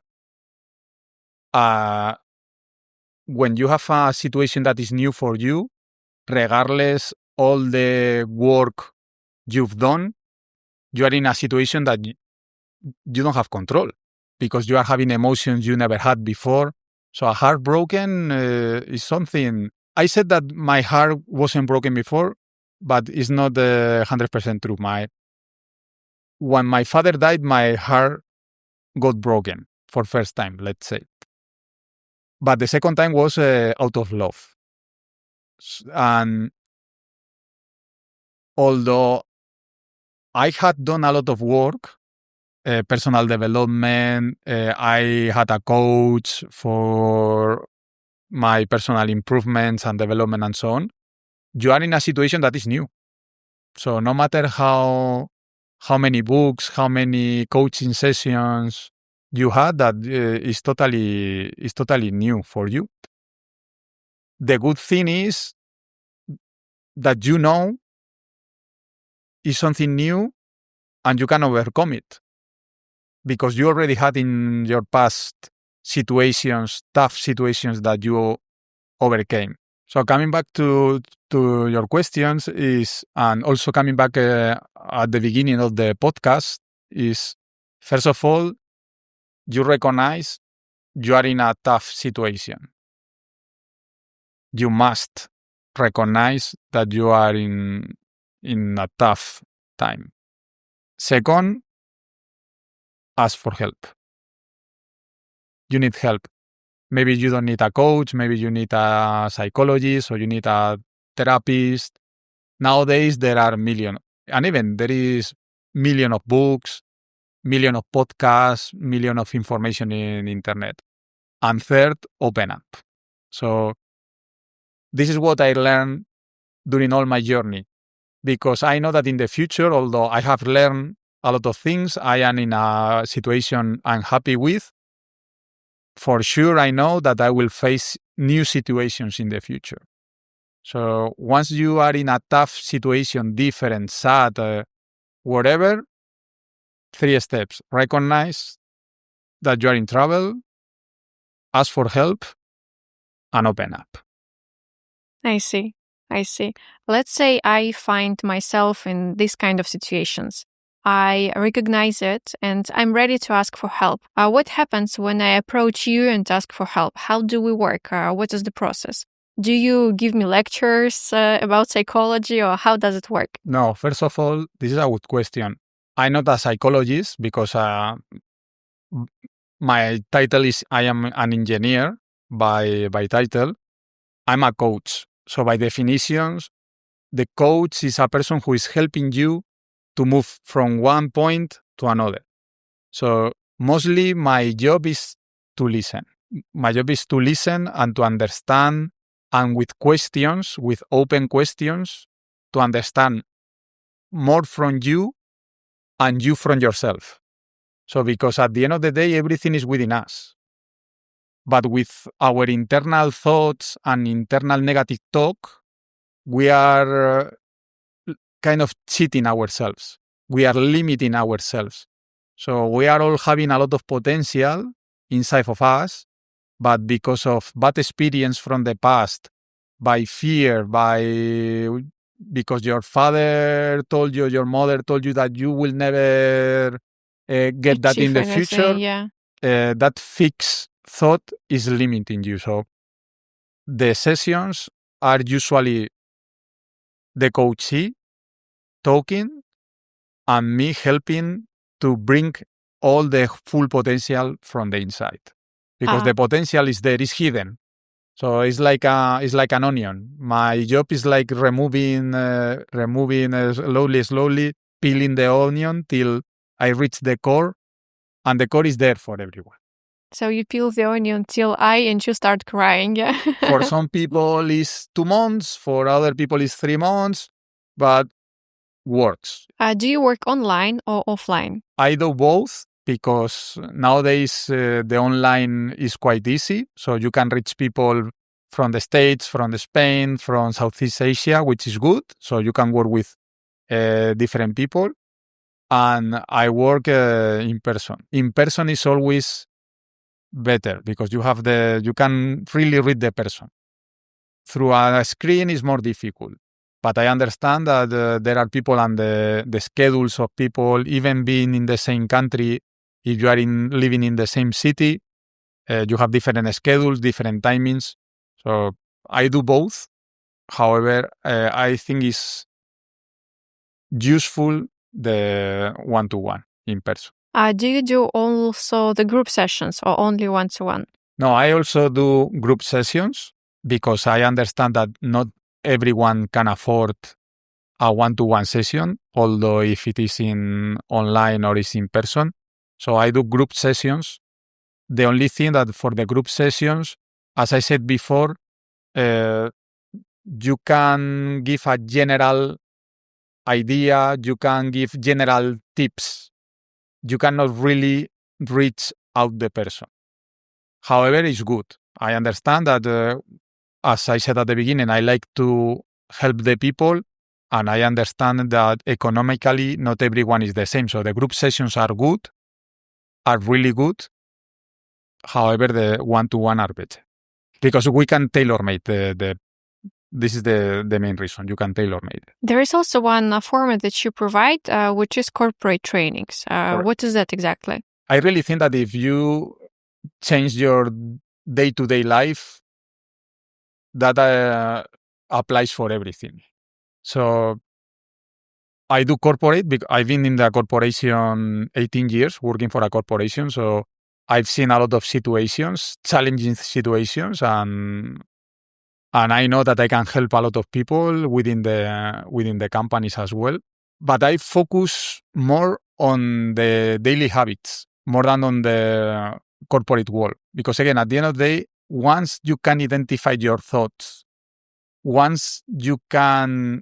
When you have a situation that is new for you, regardless all the work you've done, you are in a situation that you don't have control because you are having emotions you never had before. So a heartbroken is something. I said that my heart wasn't broken before, but it's not 100% true. When my father died, my heart got broken for first time, let's say. But the second time was out of love. And although I had done a lot of work, personal development, I had a coach for my personal improvements and development and so on, you are in a situation that is new. So no matter how many books, how many coaching sessions you had, that is totally new for you. The good thing is that you know is something new and you can overcome it because you already had in your past situations, tough situations that you overcame. So coming back to your questions and also coming back at the beginning of the podcast is, first of all, you recognize you are in a tough situation. You must recognize that you are in a tough time. Second, ask for help. You need help. Maybe you don't need a coach, maybe you need a psychologist or you need a therapist. Nowadays, there are millions, and even there is million of books, million of podcasts, million of information in internet. And third, open up. So this is what I learned during all my journey, because I know that in the future, although I have learned a lot of things, I am in a situation I'm happy with. For sure, I know that I will face new situations in the future. So once you are in a tough situation, different, sad, whatever, 3 steps. Recognize that you are in trouble, ask for help, and open up. I see. I see. Let's say I find myself in this kind of situations. I recognize it and I'm ready to ask for help. What happens when I approach you and ask for help? How do we work? What is the process? Do you give me lectures about psychology, or how does it work? No, first of all, this is a good question. I'm not a psychologist because my title is I am an engineer by title. I'm a coach. So by definition, the coach is a person who is helping you to move from one point to another. So mostly my job is to listen. My job is to listen and to understand, and with questions, with open questions, to understand more from you and you from yourself. So because at the end of the day, everything is within us. But with our internal thoughts and internal negative talk, we are kind of cheating ourselves. We are limiting ourselves. So we are all having a lot of potential inside of us, but because of bad experience from the past, by fear, because your father told you, your mother told you that you will never get that in the future, that fixed thought is limiting you. So the sessions are usually the coachee talking and me helping to bring all the full potential from the inside, because the potential is there, is hidden. So it's like an onion. My job is like removing slowly, peeling the onion till I reach the core, and the core is there for everyone. So you peel the onion till and you start crying, yeah? For some people it's 2 months, for other people it's 3 months, but works. Do you work online or offline? I do both, because nowadays the online is quite easy. So you can reach people from the States, from Spain, from Southeast Asia, which is good. So you can work with different people. And I work in person. In person is always better because you can really read the person. Through a screen is more difficult. But I understand that there are people and the schedules of people, even being in the same country, if you are living in the same city, you have different schedules, different timings. So I do both. However, I think it's useful the one-to-one in person. Do you do also the group sessions or only one-to-one? No, I also do group sessions because I understand that not everyone can afford a one-to-one session, although if it is in online or is in person. So I do group sessions. The only thing that for the group sessions, as I said before, you can give a general idea, you can give general tips. You cannot really reach out the person. However, it's good. I understand that, as I said at the beginning, I like to help the people, and I understand that economically not everyone is the same. So the group sessions are good, are really good. However, the one-to-one are better because we can tailor-make this is the main reason. You can tailor-make. There is also one format that you provide, which is corporate trainings. What is that exactly? I really think that if you change your day-to-day life, that applies for everything. So I do corporate because I've been in the corporation 18 years, working for a corporation. So I've seen a lot of situations, challenging situations, and I know that I can help a lot of people within the companies as well. But I focus more on the daily habits more than on the corporate world. Because again, at the end of the day, once you can identify your thoughts, once you can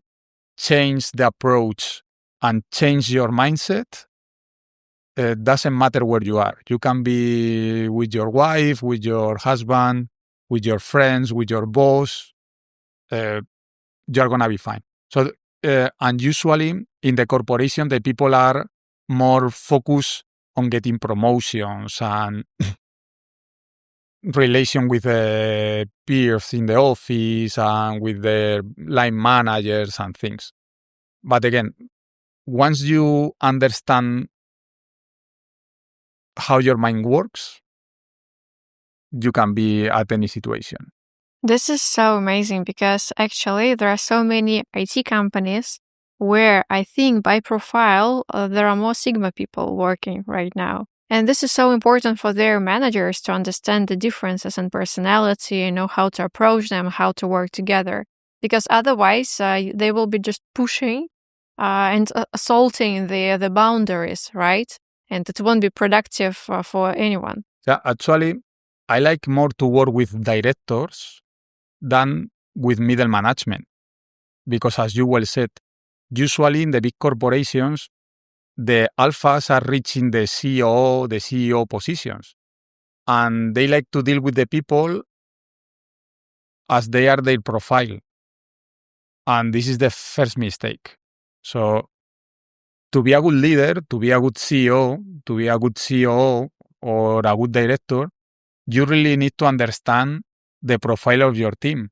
change the approach and change your mindset, it doesn't matter where you are. You can be with your wife, with your husband, with your friends, with your boss. you're going to be fine. So, and usually in the corporation, the people are more focused on getting promotions and relation with the peers in the office and with their line managers and things. But again, once you understand how your mind works, you can be at any situation. This is so amazing because actually there are so many IT companies where I think by profile there are more Sigma people working right now. And this is so important for their managers to understand the differences in personality, know how to approach them, how to work together. Because otherwise they will be just pushing and assaulting the boundaries, right? And it won't be productive for anyone. Yeah, actually, I like more to work with directors than with middle management. Because as you well said, usually in the big corporations, the alphas are reaching the CEO positions. And they like to deal with the people as they are their profile. And this is the first mistake. So to be a good leader, to be a good CEO, to be a good COO or a good director, you really need to understand the profile of your team.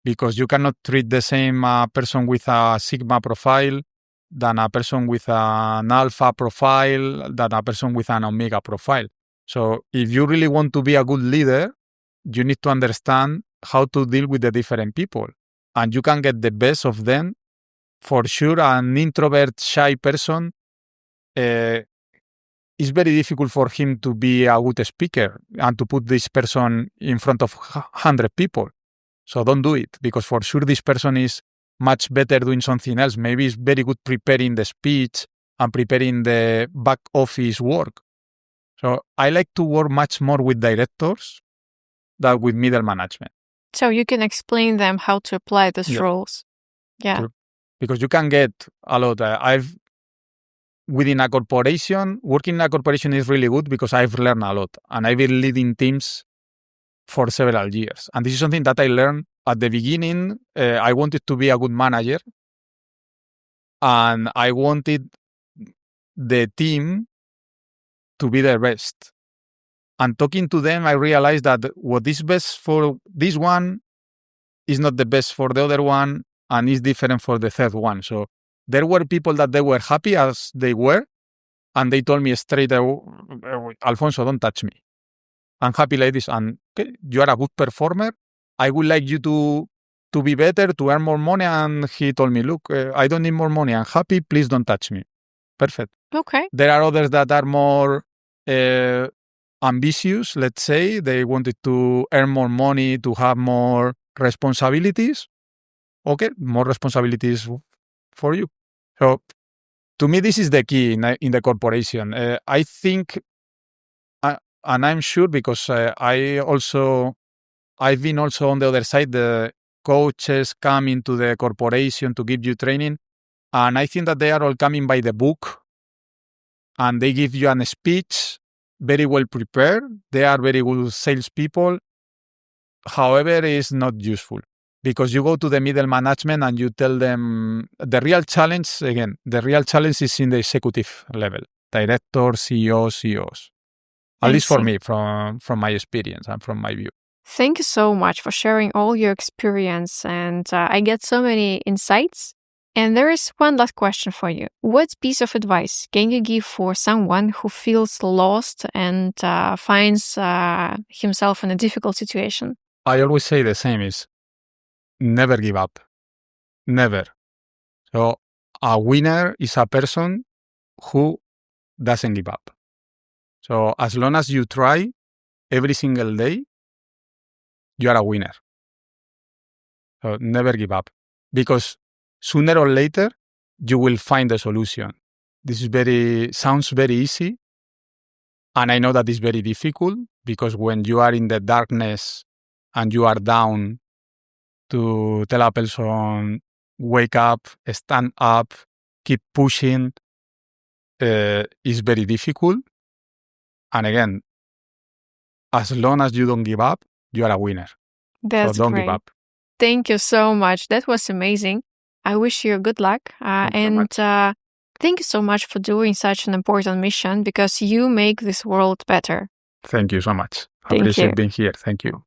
Because you cannot treat the same person with a Sigma profile than a person with an Alpha profile, than a person with an Omega profile. So if you really want to be a good leader, you need to understand how to deal with the different people. And you can get the best of them. For sure, an introvert, shy person, it's very difficult for him to be a good speaker and to put this person in front of 100 people. So don't do it, because for sure this person is much better doing something else. Maybe he's very good preparing the speech and preparing the back office work. So I like to work much more with directors than with middle management. So you can explain them how to apply these roles. Yeah. True. Because you can get a lot. Within a corporation, working in a corporation is really good because I've learned a lot. And I've been leading teams for several years. And this is something that I learned at the beginning. I wanted to be a good manager. And I wanted the team to be the best. And talking to them, I realized that what is best for this one is not the best for the other one and is different for the third one. So there were people that they were happy as they were. And they told me straight away, Alfonso, don't touch me. I'm happy like this. And okay, you are a good performer. I would like you to be better, to earn more money. And he told me, look, I don't need more money. I'm happy. Please don't touch me. Perfect. Okay. There are others that are more ambitious, let's say. They wanted to earn more money, to have more responsibilities. Okay, more responsibilities for you. So to me, this is the key in the corporation. I think, and I'm sure because I've been also on the other side, the coaches come into the corporation to give you training. And I think that they are all coming by the book and they give you a speech very well prepared. They are very good salespeople. However, it's not useful because you go to the middle management and you tell them the real challenge is in the executive level, director, CEO, CEOs. At least for me, from my experience and from my view. Thank you so much for sharing all your experience. And I get so many insights. And there is one last question for you. What piece of advice can you give for someone who feels lost and finds himself in a difficult situation? I always say the same is never give up. Never. So a winner is a person who doesn't give up. So as long as you try every single day, you are a winner. So never give up. Because sooner or later, you will find the solution. This sounds very easy. And I know that it's very difficult because when you are in the darkness and you are down, to tell a person, wake up, stand up, keep pushing, is very difficult. And again, as long as you don't give up, you are a winner. That's so don't great. give up. Thank you so much. That was amazing. I wish you good luck. Thank you so much for doing such an important mission because you make this world better. Thank you so much. I Thank appreciate you. being here. Thank you.